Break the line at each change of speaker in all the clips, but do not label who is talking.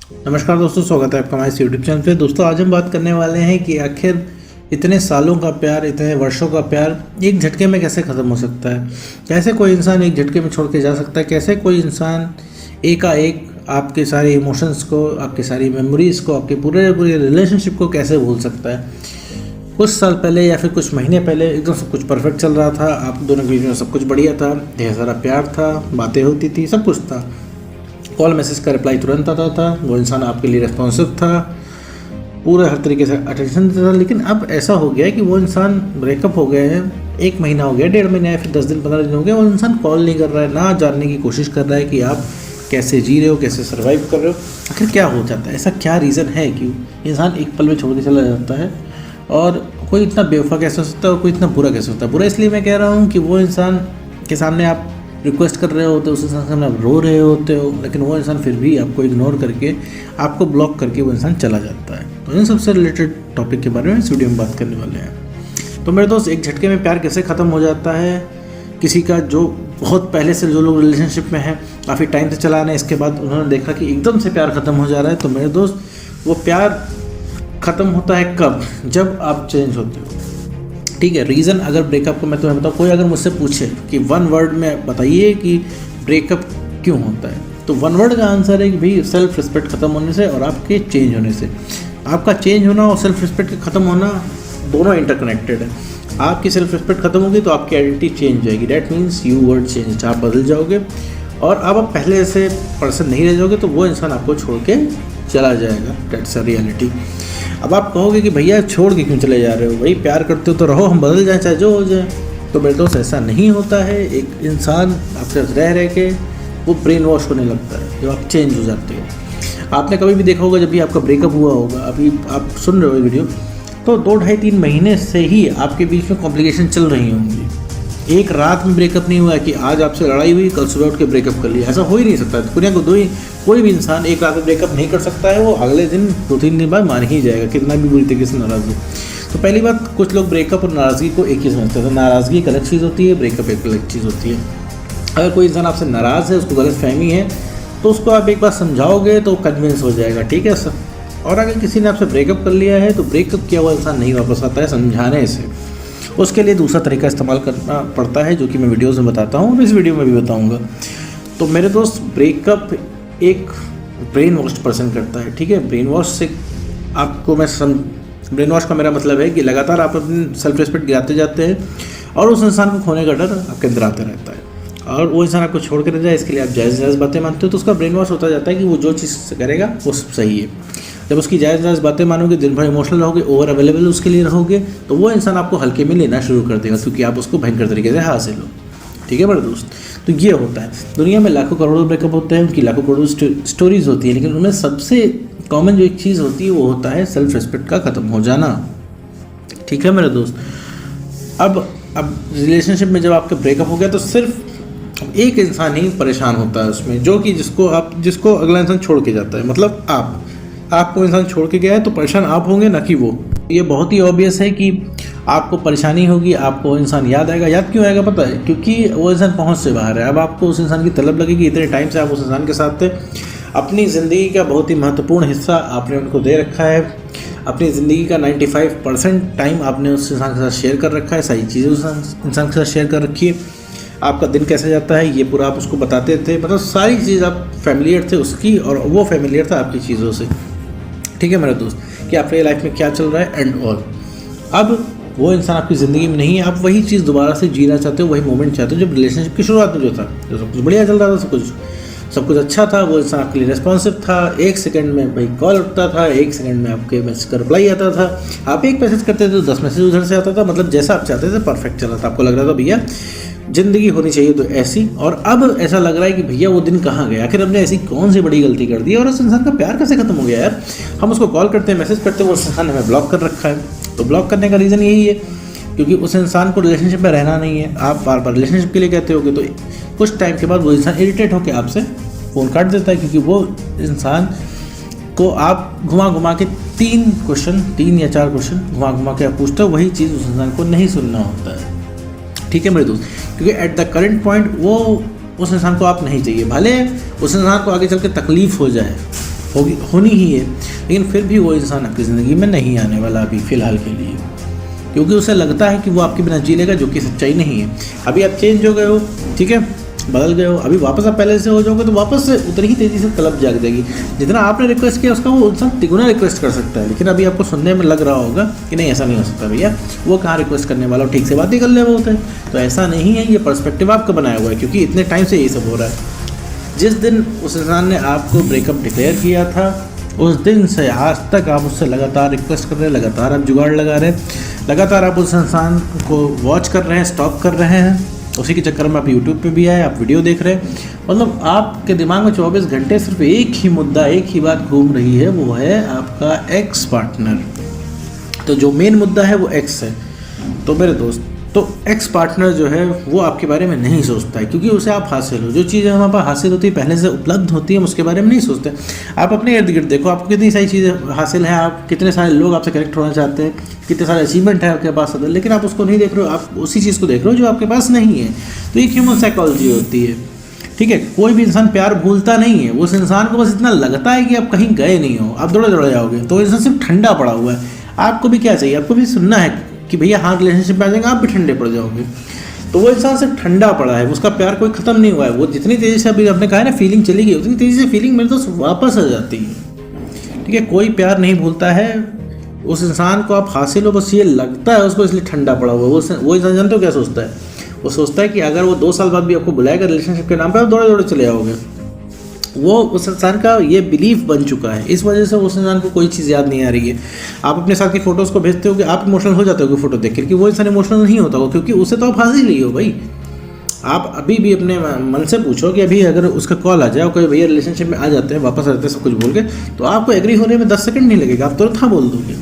नमस्कार दोस्तों, स्वागत है आपका हमारे यूट्यूब चैनल पे। दोस्तों आज हम बात करने वाले हैं कि आखिर इतने सालों का प्यार, इतने वर्षों का प्यार एक झटके में कैसे ख़त्म हो सकता है। कैसे कोई इंसान एक झटके में छोड़ के जा सकता है। कैसे कोई इंसान एकाएक आपके सारे इमोशंस को, आपकी सारी मेमोरीज़ को, आपके पूरे रिलेशनशिप को कैसे भूल सकता है। कुछ साल पहले या फिर कुछ महीने पहले एकदम सब कुछ परफेक्ट चल रहा था, आप दोनों के बीच में सब कुछ बढ़िया था, ढेर सारा प्यार था, बातें होती थी, सब कुछ था। कॉल मैसेज का रिप्लाई तुरंत आता था, वो इंसान आपके लिए रिस्पॉन्सिव था, पूरे हर तरीके से अटेंशन देता था। लेकिन अब ऐसा हो गया है कि वो इंसान ब्रेकअप हो गए हैं, 1 महीना हो गया, 1.5 महीना या फिर 10 दिन 15 दिन हो गया, वो इंसान कॉल नहीं कर रहा है, ना जानने की कोशिश कर रहा है कि आप कैसे जी रहे हो, कैसे सर्वाइव कर रहे हो। आखिर क्या हो जाता है, ऐसा क्या रीज़न है कि इंसान एक पल में छोड़ के चला जाता है। और कोई इतना बेवफा कैसे हो सकता है और कोई इतना बुरा कैसे होता है। बुरा इसलिए मैं कह रहा हूँ कि वो इंसान के सामने आप रिक्वेस्ट कर रहे होते हो, उस इंसान के सामने आप रो रहे होते हो, लेकिन वो इंसान फिर भी आपको इग्नोर करके, आपको ब्लॉक करके वो इंसान चला जाता है। तो इन सबसे रिलेटेड टॉपिक के बारे में इस वीडियो में बात करने वाले हैं। तो मेरे दोस्त, एक झटके में प्यार कैसे ख़त्म हो जाता है किसी का, जो बहुत पहले से जो लोग रिलेशनशिप में हैं, काफ़ी टाइम से चला रहे हैं, इसके बाद उन्होंने देखा कि एकदम से प्यार ख़त्म हो जा रहा है। तो मेरे दोस्त, वो प्यार ख़त्म होता है कब? जब आप चेंज होते हो। ठीक है, रीज़न अगर ब्रेकअप को मैं तुम्हें बताऊँ, कोई अगर मुझसे पूछे कि 1 वर्ड में बताइए कि ब्रेकअप क्यों होता है, तो 1 वर्ड का आंसर है कि भाई सेल्फ रिस्पेक्ट ख़त्म होने से और आपके चेंज होने से। आपका चेंज होना और सेल्फ रिस्पेक्ट ख़त्म होना दोनों इंटरकनेक्टेड है। आपकी सेल्फ रिस्पेक्ट ख़त्म होगी तो आपकी आइडेंटिटी चेंज जाएगी। That means you word change, आप बदल जाओगे और अब आप पहले से पर्सन नहीं रह जाओगे, तो वो इंसान आपको छोड़ के चला जाएगा। Dates a reality. अब आप कहोगे कि भैया छोड़ के क्यों चले जा रहे हो, भाई प्यार करते हो तो रहो, हम बदल जाए चाहे जो हो जाए। तो मेरे दोस्त, ऐसा नहीं होता है। एक इंसान आपके साथ रह के वो ब्रेन वॉश होने लगता है जब आप चेंज हो जाते हो। आपने कभी भी देखा होगा, जब भी आपका ब्रेकअप हुआ होगा, अभी आप सुन रहे हो वीडियो, तो 2 ढाई 3 महीने से ही आपके बीच में कॉम्प्लिकेशन चल रही होंगी। एक रात में ब्रेकअप नहीं हुआ है कि आज आपसे लड़ाई हुई, कल सुबह उठ के ब्रेकअप कर लिया। ऐसा हो ही नहीं सकता। दुनिया को कोई भी इंसान एक रात में ब्रेकअप नहीं कर सकता है। वो अगले दिन 2-3 दिन बाद मान ही जाएगा, कितना भी बुरी तरीके से नाराज़ हो। तो पहली बात, कुछ लोग ब्रेकअप और नाराज़गी को एक ही समझते हैं। तो नाराज़गी एक अलग चीज़ होती है, ब्रेकअप एक अलग चीज़ होती है। अगर कोई इंसान आपसे नाराज़ है, उसको गलतफहमी है, तो उसको आप एक बार समझाओगे तो कन्विंस हो जाएगा। ठीक है सर। और अगर किसी ने आपसे ब्रेकअप कर लिया है, तो ब्रेकअप किया हुआ इंसान नहीं वापस आता है समझाने से। उसके लिए दूसरा तरीका इस्तेमाल करना पड़ता है, जो कि मैं वीडियोज़ में बताता हूँ और इस वीडियो में भी बताऊँगा। तो मेरे दोस्त, ब्रेकअप एक ब्रेन वॉश पर्सन करता है। ठीक है, ब्रेन वॉश से आपको ब्रेन वॉश का मेरा मतलब है कि लगातार आप अपनी सेल्फ रिस्पेक्ट गिराते जाते हैं और उस इंसान को खोने का डर आपके अंदर आता रहता है और वो इंसान आपको छोड़ कर रह जाए, इसके लिए आप जायज़ बातें मानते हो। तो उसका ब्रेन वॉश होता जाता है कि वो जो चीज़ करेगा वो सब सही है। जब उसकी जायज़ बातें मानोगे, दिन भर इमोशनल रहोगे, ओवर अवेलेबल उसके लिए रहोगे, तो वो इंसान आपको हल्के में लेना शुरू कर देगा, क्योंकि आप उसको भयंकर तरीके से हासिल हो। ठीक है मेरे दोस्त, तो ये होता है। दुनिया में लाखों करोड़ों ब्रेकअप होते हैं, उनकी लाखों करोड़ों स्टोरीज होती है, लेकिन उनमें सबसे कॉमन जो एक चीज़ होती है वो होता है सेल्फ रिस्पेक्ट का ख़त्म हो जाना। ठीक है मेरे दोस्त। अब रिलेशनशिप में जब आपका ब्रेकअप हो गया, तो सिर्फ एक इंसान ही परेशान होता है उसमें, जो कि जिसको अगला इंसान छोड़ के जाता है। मतलब आपको इंसान छोड़ के गया है तो परेशान आप होंगे, ना कि वो। ये बहुत ही ऑब्वियस है कि आपको परेशानी होगी, आपको इंसान याद आएगा। याद क्यों आएगा पता है? क्योंकि वो इंसान पहुंच से बाहर है। अब आपको उस इंसान की तलब लगेगी। इतने टाइम से आप उस इंसान के साथ थे, अपनी ज़िंदगी का बहुत ही महत्वपूर्ण हिस्सा आपने उनको दे रखा है, अपनी ज़िंदगी का 95% टाइम आपने उस इंसान के साथ शेयर कर रखा है, सारी चीज़ें उस इंसान के साथ शेयर कर रखी है। आपका दिन कैसे जाता है ये पूरा आप उसको बताते थे, मतलब सारी चीज़ आप फैमिलियर थे उसकी और वो फैमिलियर था आपकी चीज़ों से। ठीक है मेरा दोस्त, कि आपकी लाइफ में क्या चल रहा है एंड ऑल। अब वो इंसान आपकी ज़िंदगी में नहीं है, आप वही चीज़ दोबारा से जीना चाहते हो, वही मोमेंट चाहते हो जब रिलेशनशिप की शुरुआत में जो था, जो सब कुछ बढ़िया चल रहा था, सब कुछ अच्छा था, वो इंसान आपके लिए रेस्पॉन्सिव था, 1 सेकंड में भाई कॉल उठता था, 1 सेकंड में आपके मैसेज का रिप्लाई आता था, आप एक मैसेज करते थे तो 10 मैसेज उधर से आता था। मतलब जैसा आप चाहते थे परफेक्ट चल रहा था, आपको लग रहा था भैया ज़िंदगी होनी चाहिए तो ऐसी। और अब ऐसा लग रहा है कि भैया वो दिन कहाँ गया, आखिर हमने ऐसी कौन सी बड़ी गलती कर दी और उस इंसान का प्यार कैसे खत्म हो गया यार। हम उसको कॉल करते हैं, मैसेज करते हैं, वो इंसान ने हमें ब्लॉक कर रखा है। तो ब्लॉक करने का रीज़न यही है, क्योंकि उस इंसान को रिलेशनशिप में रहना नहीं है। आप बार बार रिलेशनशिप के लिए कहते होगे, तो कुछ टाइम के बाद वो इंसान इरिटेट होकर आपसे फ़ोन काट देता है, क्योंकि वो इंसान को आप घुमा के 3 या 4 क्वेश्चन घुमा के आप पूछते हो, वही चीज़ उस इंसान को नहीं सुनना होता है। ठीक है मेरे दोस्त, क्योंकि एट द करंट पॉइंट वो उस इंसान को आप नहीं चाहिए। भले उस इंसान को आगे चल के तकलीफ़ हो जाए, होनी ही है, लेकिन फिर भी वो इंसान आपकी ज़िंदगी में नहीं आने वाला अभी फ़िलहाल के लिए, क्योंकि उसे लगता है कि वो आपके बिना जी लेगा, जो कि सच्चाई नहीं है। अभी आप चेंज हो गए हो, ठीक है, बदल गए हो, अभी वापस आप पहले से हो जाओगे तो वापस से उतनी ही तेज़ी से तलब जाग जाएगी। जितना आपने रिक्वेस्ट किया उसका वो इंसान तिगुना रिक्वेस्ट कर सकता है, लेकिन अभी आपको सुनने में लग रहा होगा कि नहीं ऐसा नहीं हो सकता भैया, वो कहाँ रिक्वेस्ट करने वाला, ठीक से बात ही कर ले वो होता है। तो ऐसा नहीं है, ये पर्सपेक्टिव आपका बनाया हुआ है, क्योंकि इतने टाइम से यही सब हो रहा है। जिस दिन उस इंसान ने आपको ब्रेकअप डिक्लेयर किया था, उस दिन से आज तक आप उससे लगातार रिक्वेस्ट कर रहे हैं, लगातार आप जुगाड़ लगा रहे हैं, लगातार आप उस इंसान को वॉच कर रहे हैं, स्टॉक कर रहे हैं। उसी के चक्कर में आप यूट्यूब पे भी आए, आप वीडियो देख रहे हैं। मतलब आपके दिमाग में 24 घंटे सिर्फ एक ही मुद्दा, एक ही बात घूम रही है, वो है आपका एक्स पार्टनर। तो जो मेन मुद्दा है वो एक्स है। तो मेरे दोस्त, तो एक्स पार्टनर जो है वो आपके बारे में नहीं सोचता है, क्योंकि उसे आप हासिल हो, जो चीज़ें हमारे पास हासिल होती है, पहले से उपलब्ध होती है, हम उसके बारे में नहीं सोचते। आप अपने इर्द गिर्द देखो, आपको कितनी सारी चीज़ें हासिल हैं, आप कितने सारे लोग आपसे कनेक्ट होना चाहते हैं, कितने सारे अचीवमेंट है आपके पास, लेकिन आप उसको नहीं देख रहे हो, आप उसी चीज़ को देख रहे हो जो आपके पास नहीं है। तो एक ह्यूमन साइकोलॉजी होती है, ठीक है। कोई भी इंसान प्यार भूलता नहीं है, उस इंसान को बस इतना लगता है कि आप कहीं गए नहीं हो, आप दौड़े जाओगे, तो इंसान सिर्फ ठंडा पड़ा हुआ है। आपको भी क्या चाहिए, आपको भी सुनना है कि भैया हाँ रिलेशनशिप में आ जाएंगे, आप भी ठंडे पड़ जाओगे। तो वो इंसान सिर्फ ठंडा पड़ा है, उसका प्यार कोई ख़त्म नहीं हुआ है। वो जितनी तेज़ी से अभी आपने कहा है ना फीलिंग चली गई, उतनी तेज़ी से फीलिंग मेरे दोस्त वापस आ जाती है, ठीक है। कोई प्यार नहीं भूलता है, उस इंसान को आप हासिल हो, बस ये लगता है उसको, इसलिए ठंडा पड़ा हुआ। वो इंसान जानते हो क्या सोचता है, वो सोचता है कि अगर वो 2 साल बाद भी आपको बुलाएगा रिलेशनशिप के नाम पर, आप दौड़े चले जाओगे। वो उस इंसान का ये बिलीफ बन चुका है, इस वजह से उस इंसान को कोई चीज़ याद नहीं आ रही है। आप अपने साथ की फ़ोटोज़ को भेजते हो कि आप इमोशनल हो जाते हो फ़ोटो देख कर, कि वो इंसान इमोशनल नहीं होता हो, क्योंकि उसे तो आप हासिल ही हो भाई। आप अभी भी अपने मन से पूछो कि अभी अगर उसका कॉल आ जाए और कोई भैया रिलेशनशिप में आ जाते हैं, वापस आ जाते हैं सब कुछ बोल के, तो आपको एग्री होने में 10 सेकंड नहीं लगेगा, आप तुरंत हाँ बोल दोगे।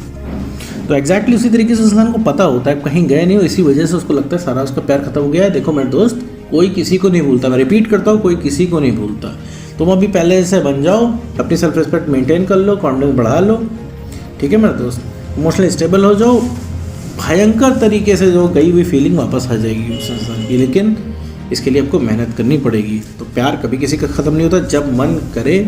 तो एग्जैक्टली उसी तरीके से उस इंसान को पता होता है कहीं गए नहीं हो, इसी वजह से उसको लगता है सारा उसका प्यार खत्म हो गया है। देखो मेरे दोस्त, कोई किसी को नहीं भूलता, मैं रिपीट करता हूँ, कोई किसी को नहीं भूलता। तुम अभी पहले से बन जाओ, अपनी सेल्फ रिस्पेक्ट मेंटेन कर लो, कॉन्फिडेंस बढ़ा लो, ठीक है मेरे दोस्त। इमोशनली स्टेबल हो जाओ, भयंकर तरीके से जो गई हुई फीलिंग वापस आ जाएगी उस इंसान की, लेकिन इसके लिए आपको मेहनत करनी पड़ेगी। तो प्यार कभी किसी का ख़त्म नहीं होता, जब मन करे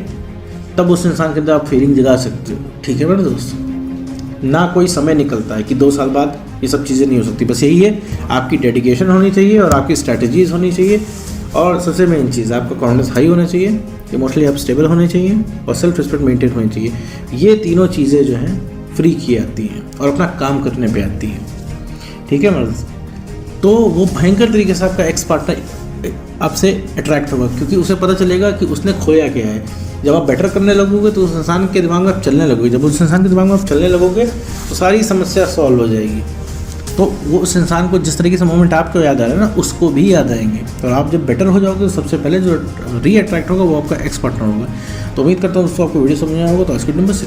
तब उस इंसान के अंदर आप फीलिंग जगा सकते हो, ठीक है मेरे दोस्त। ना कोई समय निकलता है कि 2 साल बाद ये सब चीज़ें नहीं हो सकती, बस यही है, आपकी डेडिकेशन होनी चाहिए और आपकी स्ट्रैटेजीज़ होनी चाहिए, और सबसे मेन चीज़ आपका कॉन्फिडेंस हाई होना चाहिए, इमोशनली आप स्टेबल होने चाहिए, और सेल्फ रिस्पेक्ट मेंटेन होनी चाहिए। ये तीनों चीज़ें जो हैं फ्री की आती हैं और अपना काम करने पे आती हैं, ठीक है मर्द। तो वो भयंकर तरीके से आपका एक्स पार्टनर आपसे अट्रैक्ट होगा, क्योंकि उसे पता चलेगा कि उसने खोया क्या है। जब आप बेटर करने लगोगे तो उस इंसान के दिमाग में आप चलने लगोगे, जब उस इंसान के दिमाग में आप चलने लगोगे तो सारी समस्या सॉल्व हो जाएगी। तो वो उस इंसान को जिस तरीके से मोमेंट आपको याद आ रहा है ना, उसको भी याद आएंगे। तो आप जब बेटर हो जाओगे तो सबसे पहले जो री अट्रैक्ट होगा वो आपका एक्स पार्टनर होगा। तो उम्मीद करता हूँ दोस्तों आपको वीडियो समझ में आया होगा। तो आज के दिन बस